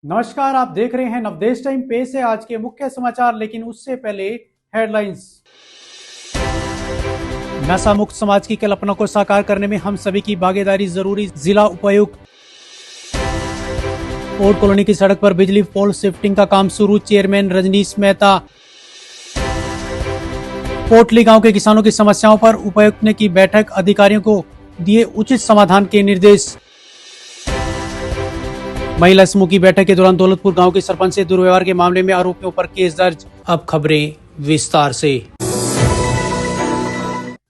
नमस्कार, आप देख रहे हैं नवदेश टाइम। पेश है आज के मुख्य समाचार, लेकिन उससे पहले हेडलाइंस। नशा मुक्त समाज की कल्पना को साकार करने में हम सभी की भागीदारी जरूरी, जिला उपायुक्त। ओड कॉलोनी की सड़क पर बिजली पोल शिफ्टिंग का काम शुरू, चेयरमैन रजनीश मेहता। पोटली गांव के किसानों की समस्याओं पर उपायुक्त ने की बैठक, अधिकारियों को दिए उचित समाधान के निर्देश। महिला समूह की बैठक के दौरान दौलतपुर गांव के सरपंच से दुर्व्यवहार के मामले में आरोपियों पर केस दर्ज। अब खबरें विस्तार से।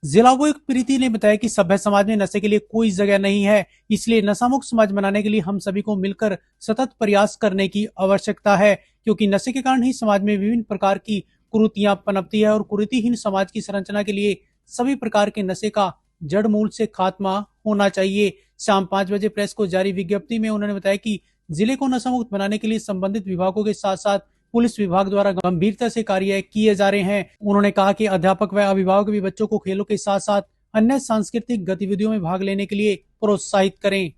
जिला उपायुक्त प्रीति ने बताया कि सभ्य समाज में नशे के लिए कोई जगह नहीं है, इसलिए नशा मुक्त समाज बनाने के लिए हम सभी को मिलकर सतत प्रयास करने की आवश्यकता है, क्योंकि नशे के कारण ही समाज में विभिन्न प्रकार की कुरीतियां पनपती है और कुरीतिहीन समाज की संरचना के लिए सभी प्रकार के नशे का जड़ मूल से खात्मा होना चाहिए। शाम 5 बजे प्रेस को जारी विज्ञप्ति में उन्होंने बताया कि जिले को नशा मुक्त बनाने के लिए संबंधित विभागों के साथ साथ पुलिस विभाग द्वारा गंभीरता से कार्य किए जा रहे हैं। उन्होंने कहा कि अध्यापक व अभिभावक भी बच्चों को खेलों के साथ साथ अन्य सांस्कृतिक गतिविधियों में भाग लेने के लिए प्रोत्साहित करें।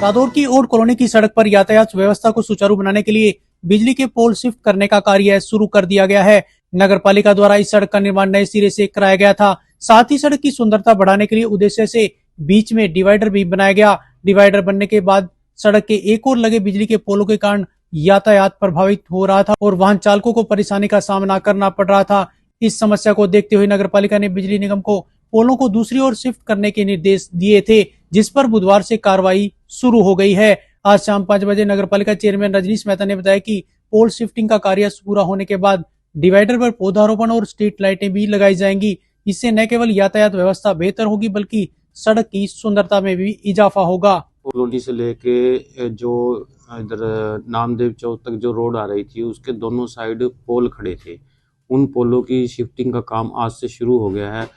रादौर की ओड कॉलोनी की सड़क पर यातायात व्यवस्था को सुचारू बनाने के लिए बिजली के पोल शिफ्ट करने का कार्य शुरू कर दिया गया है। नगर पालिका द्वारा इस सड़क का निर्माण नए सिरे से कराया गया था। साथ ही सड़क की सुंदरता बढ़ाने के लिए उद्देश्य से बीच में डिवाइडर भी बनाया गया। डिवाइडर बनने के बाद सड़क के एक ओर लगे बिजली के पोलों के कारण यातायात प्रभावित हो रहा था और वाहन चालकों को परेशानी का सामना करना पड़ रहा था। इस समस्या को देखते हुए नगरपालिका ने बिजली निगम को पोलों को दूसरी ओर शिफ्ट करने के निर्देश दिए थे, जिस पर बुधवार से कार्रवाई शुरू हो गई है। आज शाम 5 बजे नगरपालिका चेयरमैन रजनीश मेहता ने बताया कि पोल शिफ्टिंग का कार्य पूरा होने के बाद डिवाइडर पर पौधारोपण और स्ट्रीट लाइटें भी लगाई जाएंगी। इससे न केवल यातायात व्यवस्था बेहतर होगी, बल्कि सड़क की सुंदरता में भी इजाफा होगा। कॉलोनी से लेके जो इधर नामदेव चौक तक जो रोड आ रही थी, उसके दोनों साइड पोल खड़े थे। उन पोलों की शिफ्टिंग का काम आज से शुरू हो गया है।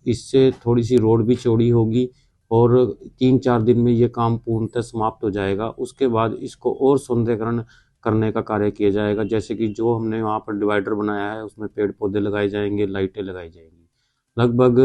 इससे थोड़ी सी रोड भी चौड़ी होगी और 3-4 दिन में ये काम पूर्णतः समाप्त हो जाएगा। उसके बाद इसको और सुंदरीकरण करने का कार्य किया जाएगा। जैसे कि जो हमने वहाँ पर डिवाइडर बनाया है, उसमें पेड़ पौधे लगाए जाएंगे, लाइटें लगाई जाएंगी। लगभग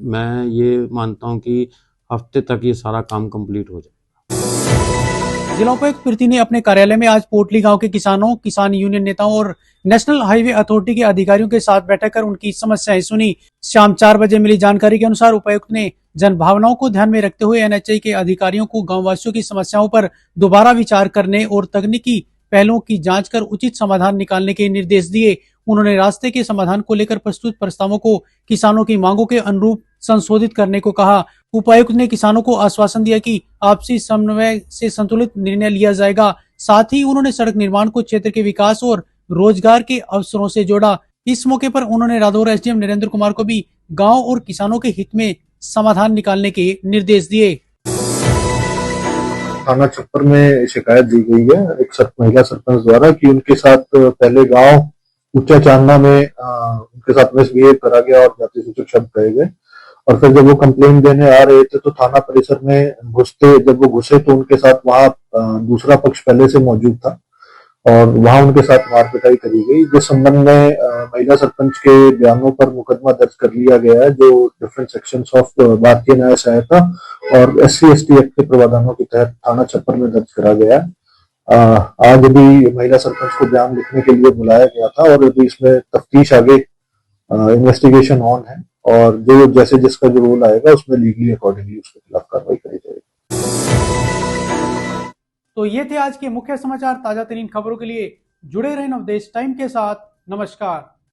मैं ये मानता हूँ कि हफ्ते तक ये सारा काम कंप्लीट हो जाएगा। जिला उपायुक्त प्रीति ने अपने कार्यालय में आज पोटली गांव के किसानों, किसान यूनियन नेताओं और नेशनल हाईवे अथॉरिटी के अधिकारियों के साथ बैठक कर उनकी समस्याएं सुनी। शाम 4 बजे मिली जानकारी के अनुसार उपायुक्त ने जन भावनाओं को ध्यान में रखते हुए एनएचआई के अधिकारियों को गांववासियों की समस्याओं पर दोबारा विचार करने और तकनीकी पहलुओं की जांच कर उचित समाधान निकालने के निर्देश दिए। उन्होंने रास्ते के समाधान को लेकर प्रस्तुत प्रस्तावों को किसानों की मांगों के अनुरूप संशोधित करने को कहा। उपायुक्त ने किसानों को आश्वासन दिया कि आपसी समन्वय से संतुलित निर्णय लिया जाएगा। साथ ही उन्होंने सड़क निर्माण को क्षेत्र के विकास और रोजगार के अवसरों से जोड़ा। इस मौके पर उन्होंने रादौर एसडीएम नरेंद्र कुमार को भी गांव और किसानों के हित में समाधान निकालने के निर्देश दिए। थाना छप्पर में शिकायत दी गई है एक महिला सरपंच द्वारा कि उनके साथ पहले गांव ऊंचा चांदना में उनके साथ मिसबिहेव करा गया और जाति सूचक शब्द कहे गए। और फिर जब वो कंप्लेन देने आ रहे थे तो थाना परिसर में जब वो घुसे तो उनके साथ वहां दूसरा पक्ष पहले से मौजूद था और वहां उनके साथ मारपिटाई करी गई। जिस संबंध में महिला सरपंच के बयानों पर मुकदमा दर्ज कर लिया गया है, जो डिफरेंट सेक्शंस ऑफ भारतीय न्याय सहायता और SC/ST एक्ट के प्रावधानों के तहत थाना छप्पर में दर्ज करा गया है। आज अभी महिला सरपंच को बयान लिखने के लिए बुलाया गया था और अभी इसमें तफ्तीश आगे इन्वेस्टिगेशन ऑन है और जो जैसे जिसका जो रोल आएगा उसमें लीगली अकॉर्डिंगली उसके खिलाफ कार्रवाई करी जाएगी। तो ये थे आज के मुख्य समाचार। ताजा तरीन खबरों के लिए जुड़े रहें नवदेश टाइम के साथ। नमस्कार।